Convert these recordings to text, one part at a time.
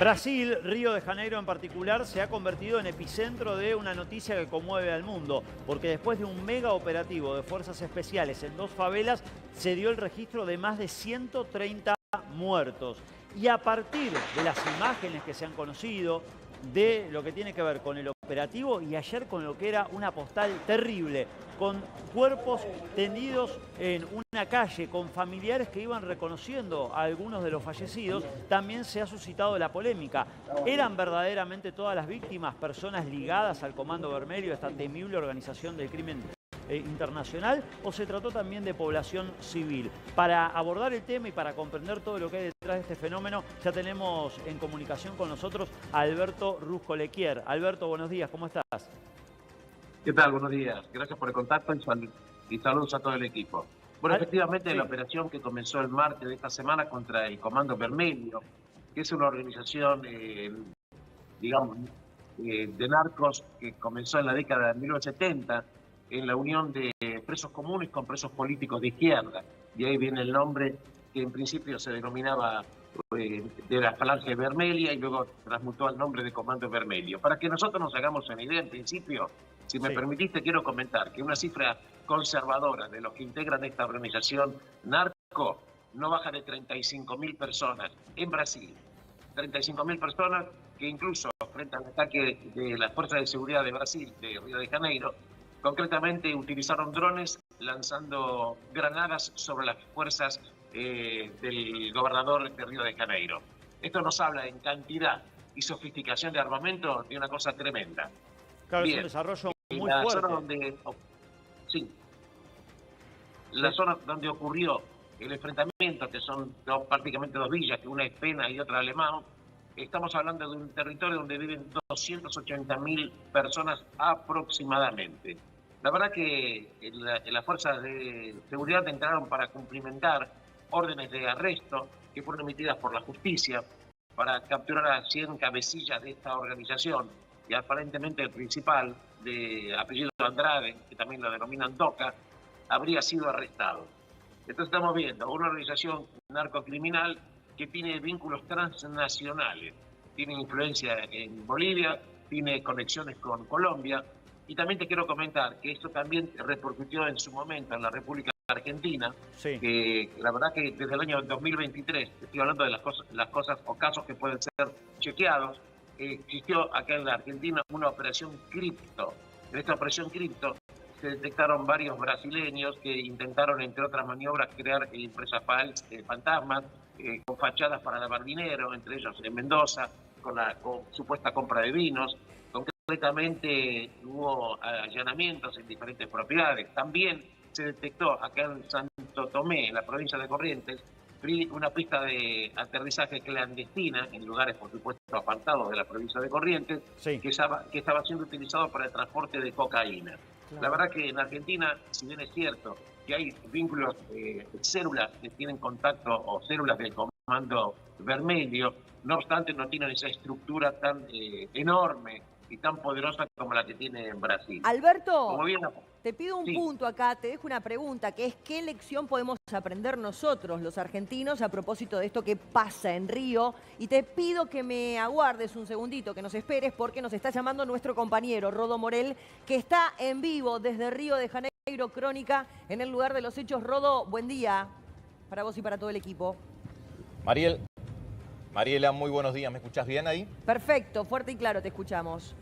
Brasil, Río de Janeiro en particular, se ha convertido en epicentro de una noticia que conmueve al mundo, porque después de un mega operativo de fuerzas especiales en 2 favelas, se dio el registro de más de 130 muertos. Y a partir de las imágenes que se han conocido, de lo que tiene que ver con el operativo y ayer con lo que era una postal terrible, con cuerpos tendidos en una calle, con familiares que iban reconociendo a algunos de los fallecidos, también se ha suscitado la polémica. ¿Eran verdaderamente todas las víctimas personas ligadas al Comando Vermelho, esta temible organización del crimen internacional, o se trató también de población civil? Para abordar el tema y para comprender todo lo que hay detrás de este fenómeno, ya tenemos en comunicación con nosotros a Alberto Rusco-Lequier. Alberto, buenos días, ¿cómo estás? ¿Qué tal? Buenos días. Gracias por el contacto y saludos a todo el equipo. Bueno, efectivamente, sí. La operación que comenzó el martes de esta semana contra el Comando Vermelho, que es una organización, digamos, de narcos que comenzó en la década de 1970 en la unión de presos comunes con presos políticos de izquierda. Y ahí viene el nombre que en principio se denominaba de la Falange Vermelha y luego transmutó al nombre de Comando Vermelho. Para que nosotros nos hagamos una idea, en principio, si me permitiste, quiero comentar que una cifra conservadora de los que integran esta organización narco no baja de 35.000 personas en Brasil. 35.000 personas que incluso frente al ataque de las fuerzas de seguridad de Brasil, de Río de Janeiro, concretamente utilizaron drones lanzando granadas sobre las fuerzas del gobernador de Río de Janeiro. Esto nos habla en cantidad y sofisticación de armamento de una cosa tremenda. Claro, bien, es un desarrollo muy la fuerte. Zona donde, la zona donde ocurrió el enfrentamiento, que son prácticamente 2 villas, que una es Pena y otra Alemão, estamos hablando de un territorio donde viven 280.000 personas aproximadamente. La verdad que las fuerzas de seguridad entraron para cumplimentar órdenes de arresto que fueron emitidas por la justicia para capturar a 100 cabecillas de esta organización, y aparentemente el principal, de apellido Andrade, que también lo denominan DOCA, habría sido arrestado. Entonces estamos viendo una organización narcocriminal que tiene vínculos transnacionales, tiene influencia en Bolivia, tiene conexiones con Colombia, y también te quiero comentar que esto también repercutió en su momento en la República Argentina, que la verdad que desde el año 2023, estoy hablando de las cosas o casos que pueden ser chequeados, existió acá en la Argentina una operación cripto. En esta operación cripto se detectaron varios brasileños que intentaron, entre otras maniobras, crear empresas fantasmas, con fachadas para lavar dinero, entre ellos en Mendoza, con supuesta compra de vinos. Concretamente hubo allanamientos en diferentes propiedades. También se detectó acá en Santo Tomé, en la provincia de Corrientes, una pista de aterrizaje clandestina en lugares, por supuesto, apartados de la provincia de Corrientes, que estaba siendo utilizado para el transporte de cocaína. Claro. La verdad que en Argentina, si bien es cierto que hay vínculos, células que tienen contacto o células del Comando Vermelho, no obstante no tienen esa estructura tan enorme y tan poderosa como la que tiene en Brasil. Alberto, te pido un punto acá, te dejo una pregunta, que es ¿qué lección podemos aprender nosotros, los argentinos, a propósito de esto que pasa en Río? Y te pido que me aguardes un segundito, que nos esperes, porque nos está llamando nuestro compañero Rodo Morel, que está en vivo desde Río de Janeiro, Crónica, en el lugar de los hechos. Rodo, buen día para vos y para todo el equipo. Mariela, muy buenos días. ¿Me escuchás bien ahí? Perfecto, fuerte y claro, te escuchamos.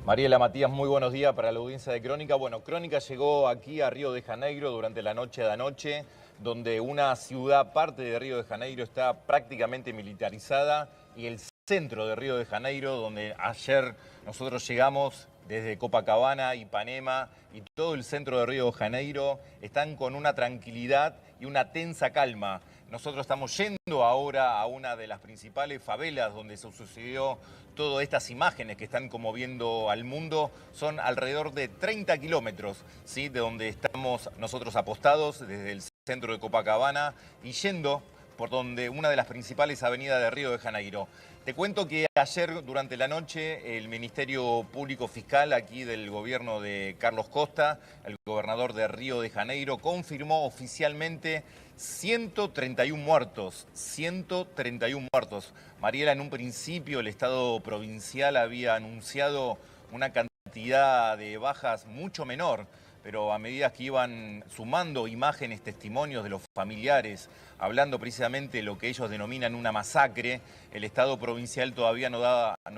Mariela, Matías, muy buenos días para la audiencia de Crónica. Bueno, Crónica llegó aquí a Río de Janeiro durante la noche de anoche, donde una ciudad, parte de Río de Janeiro, está prácticamente militarizada, y el centro de Río de Janeiro, donde ayer nosotros llegamos desde Copacabana, Ipanema y todo el centro de Río de Janeiro, están con una tranquilidad y una tensa calma. Nosotros estamos yendo ahora a una de las principales favelas donde se sucedió todas estas imágenes que están conmoviendo al mundo. Son alrededor de 30 kilómetros, ¿sí?, de donde estamos nosotros apostados, desde el centro de Copacabana, y yendo por donde una de las principales avenidas de Río de Janeiro. Te cuento que ayer durante la noche el Ministerio Público Fiscal aquí del gobierno de Carlos Costa, el gobernador de Río de Janeiro, confirmó oficialmente 131 muertos, 131 muertos. Mariela, en un principio el Estado provincial había anunciado una cantidad de bajas mucho menor, pero a medida que iban sumando imágenes, testimonios de los familiares, hablando precisamente de lo que ellos denominan una masacre, el Estado provincial todavía no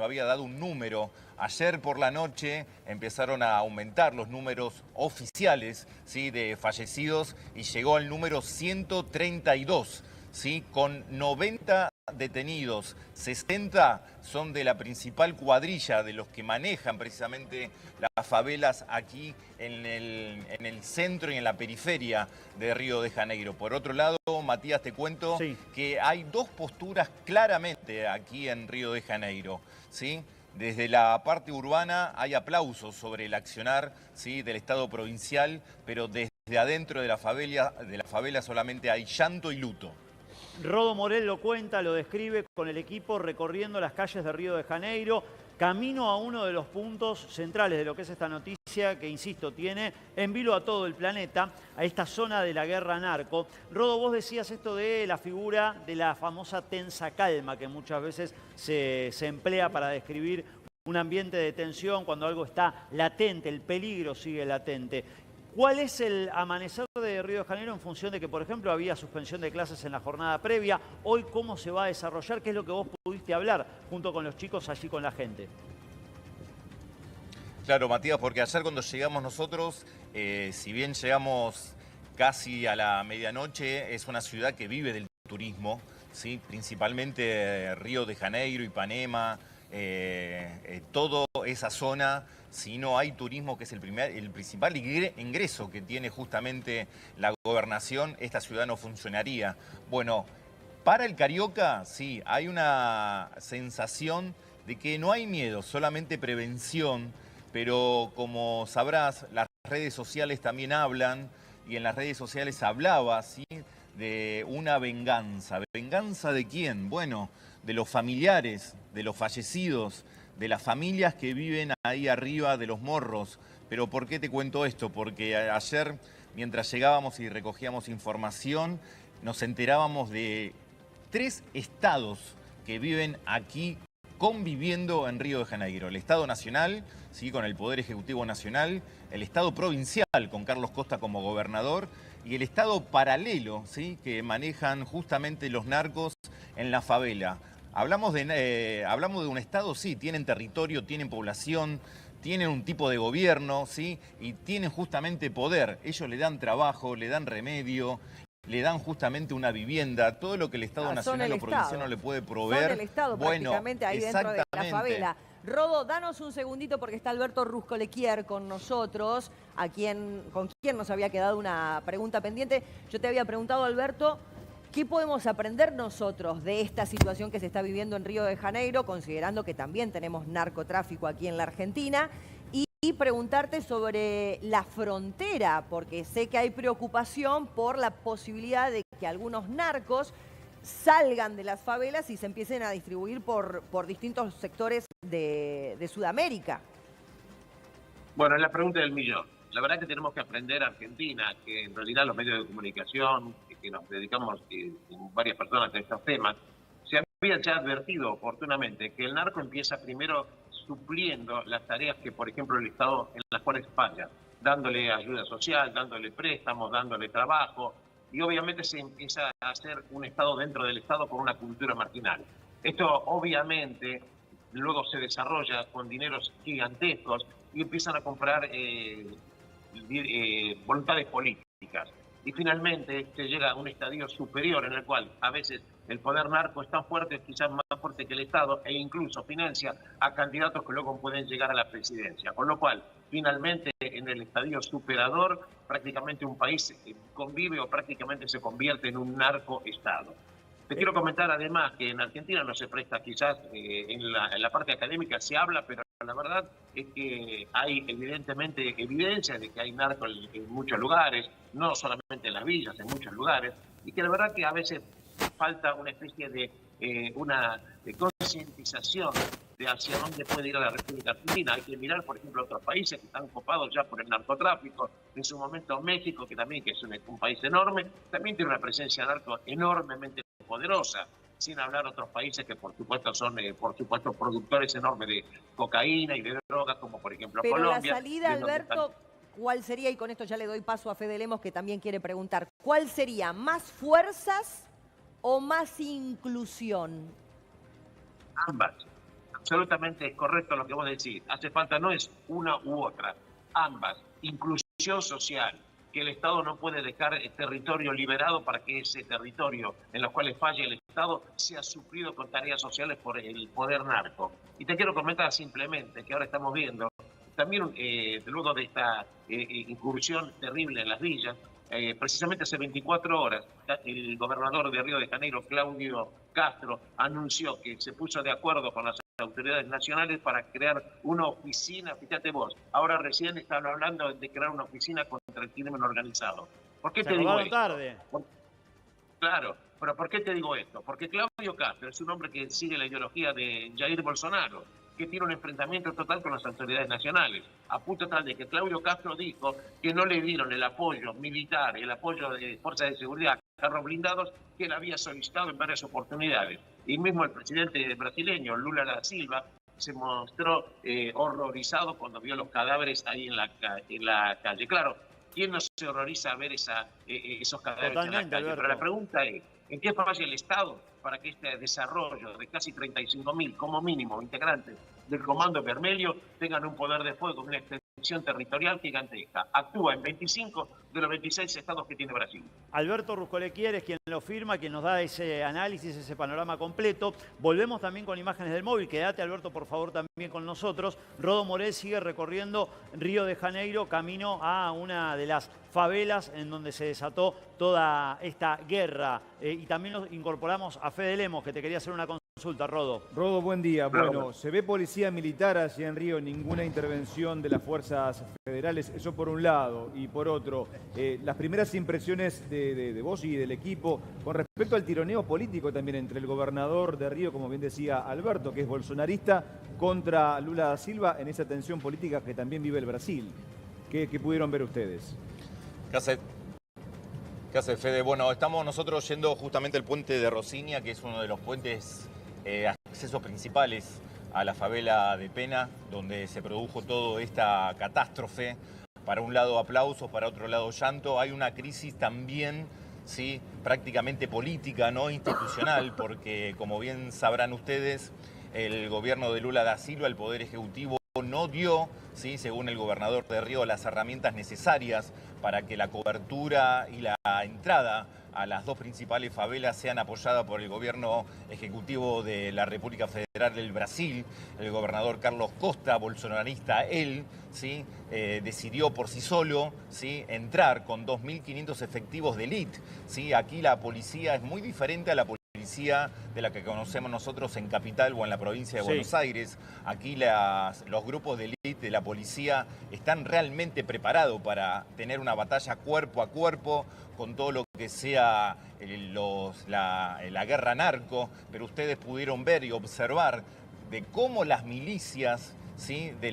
había dado un número. Ayer por la noche empezaron a aumentar los números oficiales, ¿sí?, de fallecidos y llegó al número 132, ¿sí?, con 90 detenidos. 60 son de la principal cuadrilla, de los que manejan precisamente las favelas aquí en el centro y en la periferia de Río de Janeiro. Por otro lado, Matías, te cuento que hay dos posturas claramente aquí en Río de Janeiro, ¿sí? Desde la parte urbana hay aplausos sobre el accionar, ¿sí?, del Estado provincial, pero desde adentro de la favela solamente hay llanto y luto. Rodo Morel lo cuenta, lo describe con el equipo recorriendo las calles de Río de Janeiro, camino a uno de los puntos centrales de lo que es esta noticia, que insisto, tiene en vilo a todo el planeta, a esta zona de la guerra narco. Rodo, vos decías esto de la figura de la famosa tensa calma, que muchas veces se emplea para describir un ambiente de tensión cuando algo está latente, el peligro sigue latente. ¿Cuál es el amanecer de Río de Janeiro en función de que, por ejemplo, había suspensión de clases en la jornada previa? Hoy, ¿cómo se va a desarrollar? ¿Qué es lo que vos pudiste hablar junto con los chicos allí con la gente? Claro, Matías, porque ayer cuando llegamos nosotros, si bien llegamos casi a la medianoche, es una ciudad que vive del turismo, ¿sí? Principalmente Río de Janeiro, Ipanema, toda esa zona. Si no hay turismo, que es el principal ingreso que tiene justamente la gobernación, esta ciudad no funcionaría. Bueno, para el carioca, sí, hay una sensación de que no hay miedo, solamente prevención, pero como sabrás, las redes sociales también hablan, y en las redes sociales hablaba, ¿sí?, de una venganza. ¿Venganza de quién? Bueno, de los familiares, de los fallecidos, de las familias que viven ahí arriba de los morros. Pero ¿por qué te cuento esto? Porque ayer, mientras llegábamos y recogíamos información, nos enterábamos de 3 estados que viven aquí conviviendo en Río de Janeiro. El Estado Nacional, ¿sí?, con el Poder Ejecutivo Nacional, el Estado Provincial, con Carlos Costa como gobernador, y el Estado paralelo, ¿sí?, que manejan justamente los narcos en la favela. Hablamos de un Estado, sí, tienen territorio, tienen población, tienen un tipo de gobierno, ¿sí?, y tienen justamente poder. Ellos le dan trabajo, le dan remedio, le dan justamente una vivienda, todo lo que el Estado Nacional o provincial no le puede proveer. Son el Estado, bueno, prácticamente ahí dentro de la favela. Rodo, danos un segundito porque está Alberto Ruscolequier con nosotros, con quien nos había quedado una pregunta pendiente. Yo te había preguntado, Alberto, ¿qué podemos aprender nosotros de esta situación que se está viviendo en Río de Janeiro, considerando que también tenemos narcotráfico aquí en la Argentina? Y preguntarte sobre la frontera, porque sé que hay preocupación por la posibilidad de que algunos narcos salgan de las favelas y se empiecen a distribuir por distintos sectores de Sudamérica. Bueno, es la pregunta del millón. La verdad que tenemos que aprender a Argentina, que en realidad los medios de comunicación, que nos dedicamos varias personas a estos temas, se había ya advertido oportunamente que el narco empieza primero supliendo las tareas que, por ejemplo, el Estado en las cuales falla, dándole ayuda social, dándole préstamos, dándole trabajo, y obviamente se empieza a hacer un Estado dentro del Estado con una cultura marginal. Esto obviamente luego se desarrolla con dineros gigantescos y empiezan a comprar voluntades políticas. Y finalmente se llega a un estadio superior en el cual a veces el poder narco es tan fuerte, quizás más fuerte que el Estado, e incluso financia a candidatos que luego pueden llegar a la presidencia. Con lo cual, finalmente, en el estadio superador, prácticamente un país convive o prácticamente se convierte en un narcoestado. Te quiero comentar además que en Argentina no se presta quizás, en la parte académica se habla, pero la verdad es que hay evidentemente evidencia de que hay narco en muchos lugares, no solamente en las villas, en muchos lugares, y que la verdad que a veces falta una especie de concientización de hacia dónde puede ir a la República Argentina. Hay que mirar, por ejemplo, otros países que están copados ya por el narcotráfico. En su momento México, que también que es un país enorme, también tiene una presencia narco enormemente poderosa. Sin hablar otros países que por supuesto son productores enormes de cocaína y de drogas, como por ejemplo Pero Colombia. Pero la salida, Alberto, ¿cuál sería? Y con esto ya le doy paso a Fede Lemos, que también quiere preguntar. ¿Cuál sería? ¿Más fuerzas o más inclusión? Ambas. Absolutamente es correcto lo que vos decís. Hace falta, no es una u otra, ambas. Inclusión social, que el Estado no puede dejar el territorio liberado para que ese territorio en los cuales falle el Estado sea suplido con tareas sociales por el poder narco. Y te quiero comentar simplemente que ahora estamos viendo, también luego de esta incursión terrible en las villas, precisamente hace 24 horas, el gobernador de Río de Janeiro, Claudio Castro, anunció que se puso de acuerdo con las autoridades nacionales para crear una oficina. Fíjate vos, ahora recién están hablando de crear una oficina contra el crimen organizado. ¿Por qué te digo esto? Tarde. Claro, pero ¿por qué te digo esto? Porque Claudio Castro es un hombre que sigue la ideología de Jair Bolsonaro, que tiene un enfrentamiento total con las autoridades nacionales, a punto tal de que Claudio Castro dijo que no le dieron el apoyo militar, el apoyo de fuerzas de seguridad, carros blindados, que él había solicitado en varias oportunidades. Y mismo el presidente brasileño, Lula da Silva, se mostró horrorizado cuando vio los cadáveres ahí en la calle. Claro, ¿quién no se horroriza a ver esos cadáveres en la calle? Alberto. Pero la pregunta es, ¿en qué falla el Estado para que este desarrollo de casi 35.000 como mínimo integrantes del Comando Vermelho tengan un poder de fuego, una extensión territorial gigantesca? Actúa en 25 de los 26 estados que tiene Brasil. Alberto Ruscolequier es quien lo firma, quien nos da ese análisis, ese panorama completo. Volvemos también con imágenes del móvil. Quédate, Alberto, por favor, también con nosotros. Rodo Morel sigue recorriendo Río de Janeiro, camino a una de las favelas en donde se desató toda esta guerra. Y también nos incorporamos a Fede Lemos, que te quería hacer una consulta, Rodo. Rodo, buen día. Bueno, se ve policía militar allí en Río, ninguna intervención de las fuerzas federales, eso por un lado. Y por otro, las primeras impresiones de vos y del equipo con respecto al tironeo político también entre el gobernador de Río, como bien decía Alberto, que es bolsonarista, contra Lula da Silva en esa tensión política que también vive el Brasil. ¿Qué pudieron ver ustedes? ¿Qué hace, Fede? Bueno, estamos nosotros yendo justamente al puente de Rosinia, que es uno de los puentes accesos principales a la favela de Pena, donde se produjo toda esta catástrofe. Para un lado aplausos, para otro lado llanto. Hay una crisis también, ¿sí?, prácticamente política, no institucional, porque como bien sabrán ustedes, el gobierno de Lula da Silva, el Poder Ejecutivo, no dio, ¿sí?, según el gobernador de Río, las herramientas necesarias para que la cobertura y la entrada a las dos principales favelas sean apoyadas por el gobierno ejecutivo de la República Federal del Brasil. El gobernador Carlos Costa, bolsonarista él, ¿sí?, decidió por sí solo, ¿sí?, entrar con 2.500 efectivos de élite, ¿sí? Aquí la policía es muy diferente a la policía de la que conocemos nosotros en Capital o en la provincia de Buenos Aires. Aquí los grupos de élite de la policía están realmente preparados para tener una batalla cuerpo a cuerpo con todo lo que sea la guerra narco, pero ustedes pudieron ver y observar de cómo las milicias, ¿sí?, de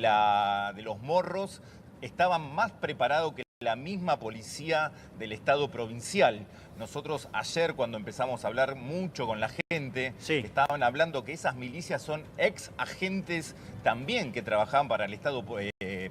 los morros estaban más preparados que la misma policía del Estado provincial. Nosotros ayer, cuando empezamos a hablar mucho con la gente, estaban hablando que esas milicias son ex agentes también que trabajaban para el Estado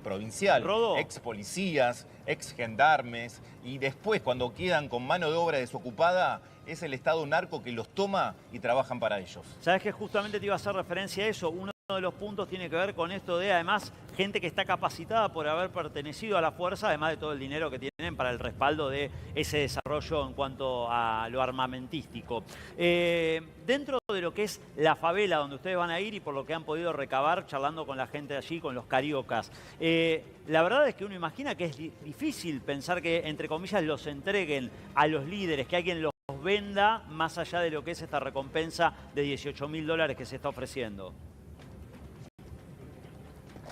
provincial, ex policías, ex gendarmes, y después cuando quedan con mano de obra desocupada, es el Estado narco que los toma y trabajan para ellos. Sabes que justamente te iba a hacer referencia a eso. Uno de los puntos tiene que ver con esto de, además, gente que está capacitada por haber pertenecido a la fuerza, además de todo el dinero que tienen para el respaldo de ese desarrollo en cuanto a lo armamentístico. Dentro de lo que es la favela donde ustedes van a ir y por lo que han podido recabar charlando con la gente de allí, con los cariocas, la verdad es que uno imagina que es difícil pensar que, entre comillas, los entreguen a los líderes, que alguien los venda más allá de lo que es esta recompensa de $18.000 que se está ofreciendo.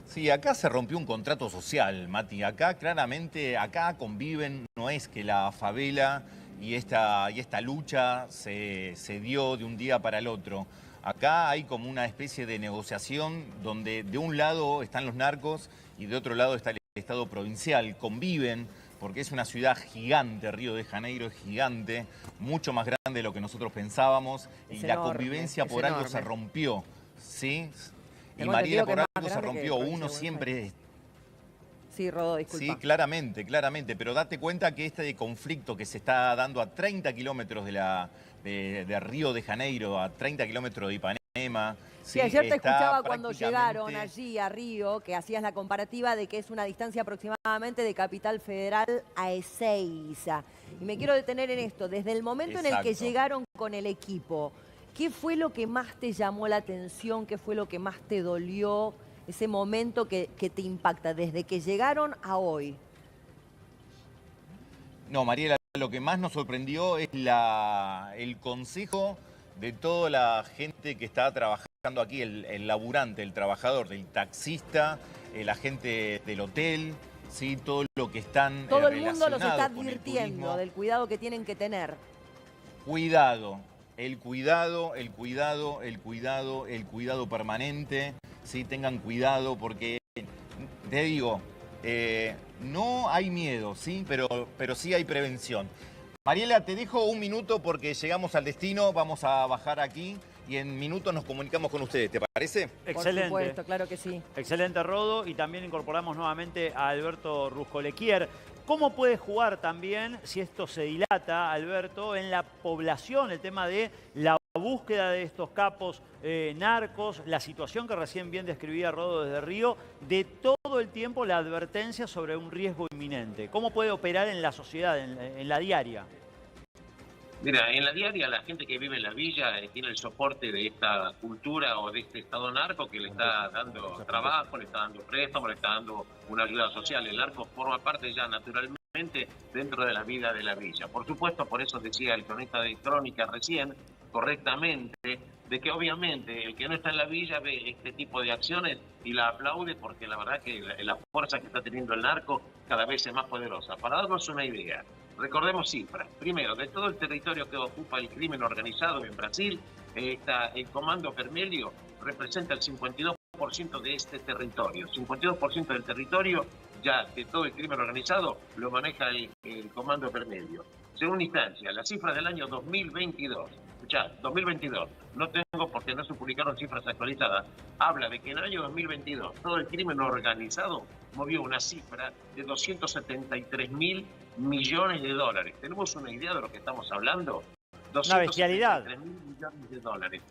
Sí, acá se rompió un contrato social, Mati. Acá claramente, acá conviven, no es que la favela y esta lucha se dio de un día para el otro. Acá hay como una especie de negociación donde de un lado están los narcos y de otro lado está el Estado provincial. Conviven porque es una ciudad gigante, Río de Janeiro es gigante, mucho más grande de lo que nosotros pensábamos. Es y la enorme, convivencia es por algo enorme. se rompió, ¿sí? Y Tengo Mariela, entendido que por es algo más se grande que rompió. provincia de Uno Buenos siempre... Sí, Rodó, disculpa. Sí, claramente, claramente. Pero date cuenta que este conflicto que se está dando a 30 kilómetros de Río de Janeiro, a 30 kilómetros de Ipanema... Sí, ayer te está escuchaba cuando prácticamente... llegaron allí a Río, que hacías la comparativa de que es una distancia aproximadamente de Capital Federal a Ezeiza. Y me quiero detener en esto. Desde el momento en el que Exacto. llegaron con el equipo, ¿qué fue lo que más te llamó la atención? ¿Qué fue lo que más te dolió? Ese momento que te impacta desde que llegaron a hoy. No, Mariela, lo que más nos sorprendió es el consejo de toda la gente que está trabajando aquí, el laburante, el trabajador, el taxista, la gente del hotel, ¿sí? Todo lo que están Todo el mundo los está relacionados con el advirtiendo turismo. del cuidado que tienen que tener. Cuidado, el cuidado, el cuidado, el cuidado, el cuidado permanente. Sí, tengan cuidado porque, te digo, no hay miedo, ¿sí? Pero sí hay prevención. Mariela, te dejo un minuto porque llegamos al destino, vamos a bajar aquí y en minutos nos comunicamos con ustedes, ¿te parece? Excelente. Por supuesto, claro que sí. Excelente, Rodo. Y también incorporamos nuevamente a Alberto Ruscolequier. ¿Cómo puede jugar también, si esto se dilata, Alberto, en la población, el tema de la búsqueda de estos capos narcos, la situación que recién bien describía Rodo desde Río, de todo el tiempo la advertencia sobre un riesgo inminente? ¿Cómo puede operar en la sociedad, en la diaria? Mira, en la diaria la gente que vive en la villa tiene el soporte de esta cultura o de este estado narco que le está dando trabajo, le está dando préstamo, le está dando una ayuda social. El narco forma parte ya naturalmente dentro de la vida de la villa. Por supuesto, por eso decía el cronista de Crónica recién, correctamente, de que obviamente el que no está en la villa ve este tipo de acciones y la aplaude porque la verdad que la fuerza que está teniendo el narco cada vez es más poderosa. Para darnos una idea, recordemos cifras. Primero, de todo el territorio que ocupa el crimen organizado en Brasil, el Comando Vermelho representa el 52% de este territorio. 52% del territorio ya de todo el crimen organizado lo maneja el Comando Vermelho. Segunda instancia, la cifra del año 2022. Escuchá, 2022, no tengo porque no se publicaron cifras actualizadas, habla de que en el año 2022 todo el crimen organizado movió una cifra de 273.000 millones de dólares. ¿Tenemos una idea de lo que estamos hablando? Una bestialidad. 273.000 millones de dólares.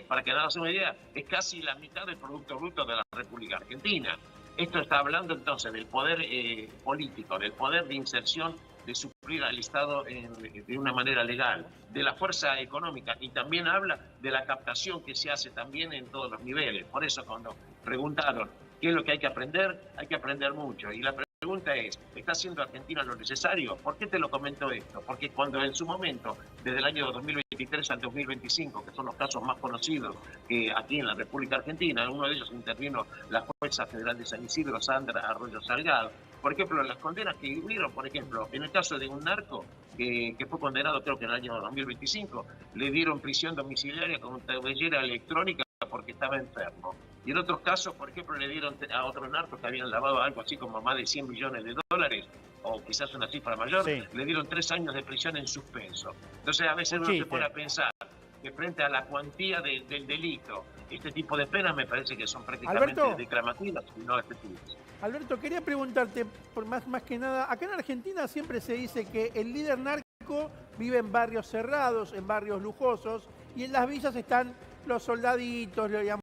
Para que nos una idea, es casi la mitad del Producto Bruto de la República Argentina. Esto está hablando entonces del poder político, del poder de inserción de suplir al Estado de una manera legal, de la fuerza económica, y también habla de la captación que se hace también en todos los niveles. Por eso cuando preguntaron qué es lo que hay que aprender mucho. Y la pregunta es, ¿está haciendo Argentina lo necesario? ¿Por qué te lo comento esto? Porque cuando en su momento, desde el año 2023 al 2025, que son los casos más conocidos aquí en la República Argentina, en uno de ellos intervino la jueza federal de San Isidro, Sandra Arroyo Salgado. Por ejemplo, las condenas que hubieron, por ejemplo, en el caso de un narco que fue condenado creo que en el año 2025, le dieron prisión domiciliaria con tobillera electrónica porque estaba enfermo. Y en otros casos, por ejemplo, le dieron a otros narcos que habían lavado algo así como más de 100 millones de dólares, o quizás una cifra mayor, sí, le dieron 3 años de prisión en suspenso. Entonces a veces uno se pone a pensar que frente a la cuantía del delito, este tipo de penas me parece que son prácticamente Alberto, declamativas y no efectivas. Alberto, quería preguntarte, por más que nada, acá en Argentina siempre se dice que el líder narco vive en barrios cerrados, en barrios lujosos, y en las villas están los soldaditos, digamos,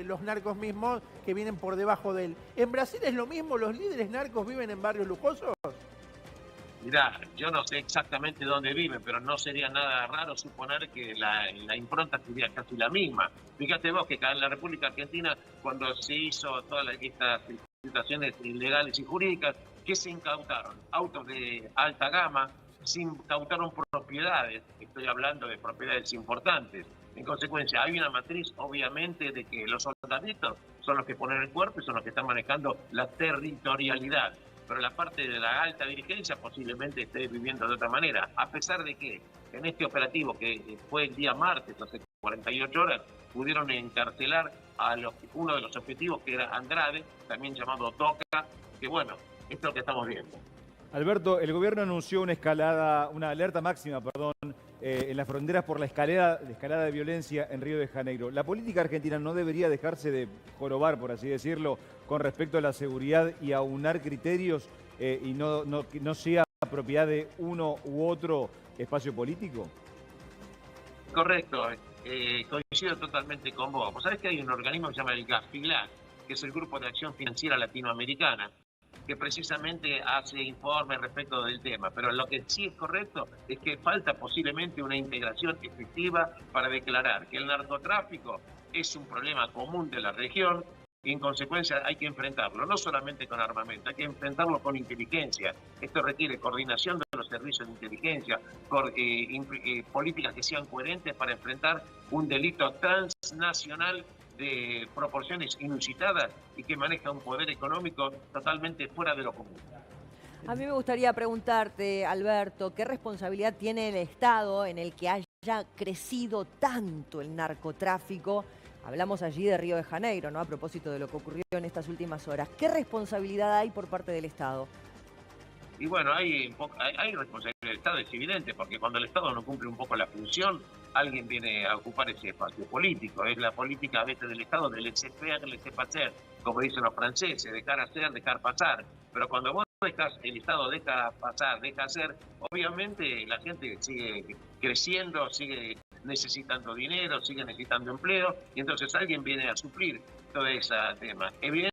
los narcos mismos que vienen por debajo de él. ¿En Brasil es lo mismo? ¿Los líderes narcos viven en barrios lujosos? Mirá, yo no sé exactamente dónde viven, pero no sería nada raro suponer que la impronta sería casi la misma. Fíjate vos que en la República Argentina, cuando se hizo todas estas situaciones ilegales y jurídicas, ¿qué se incautaron? Autos de alta gama, se incautaron propiedades, estoy hablando de propiedades importantes. En consecuencia, hay una matriz, obviamente, de que los soldaditos son los que ponen el cuerpo y son los que están manejando la territorialidad. Pero la parte de la alta dirigencia posiblemente esté viviendo de otra manera, a pesar de que en este operativo que fue el día martes, o sea, 48 horas pudieron encarcelar a uno de los objetivos, que era Andrade, también llamado Toca, que bueno, esto es lo que estamos viendo. Alberto, el gobierno anunció una alerta máxima, en las fronteras por la escalada de violencia en Río de Janeiro. ¿La política argentina no debería dejarse de jorobar, por así decirlo, con respecto a la seguridad y aunar criterios y no sea propiedad de uno u otro espacio político? Correcto, coincido totalmente con vos. Vos sabés que hay un organismo que se llama el GAFILAC, que es el Grupo de Acción Financiera Latinoamericana, que precisamente hace informes respecto del tema. Pero lo que sí es correcto es que falta posiblemente una integración efectiva para declarar que el narcotráfico es un problema común de la región y en consecuencia hay que enfrentarlo, no solamente con armamento, hay que enfrentarlo con inteligencia. Esto requiere coordinación de los servicios de inteligencia, políticas que sean coherentes para enfrentar un delito transnacional de proporciones inusitadas y que maneja un poder económico totalmente fuera de lo común. A mí me gustaría preguntarte, Alberto, ¿qué responsabilidad tiene el Estado en el que haya crecido tanto el narcotráfico? Hablamos allí de Río de Janeiro, ¿no? A propósito de lo que ocurrió en estas últimas horas. ¿Qué responsabilidad hay por parte del Estado? Y bueno, hay responsabilidad del Estado, es evidente, porque cuando el Estado no cumple un poco la función, alguien viene a ocupar ese espacio político. Es la política a veces del Estado de laissez-faire, laissez-passer, como dicen los franceses, dejar hacer, dejar pasar. Pero cuando vos el Estado deja pasar, deja hacer, obviamente la gente sigue creciendo, sigue necesitando dinero, sigue necesitando empleo, y entonces alguien viene a suplir todo ese tema. Evidentemente,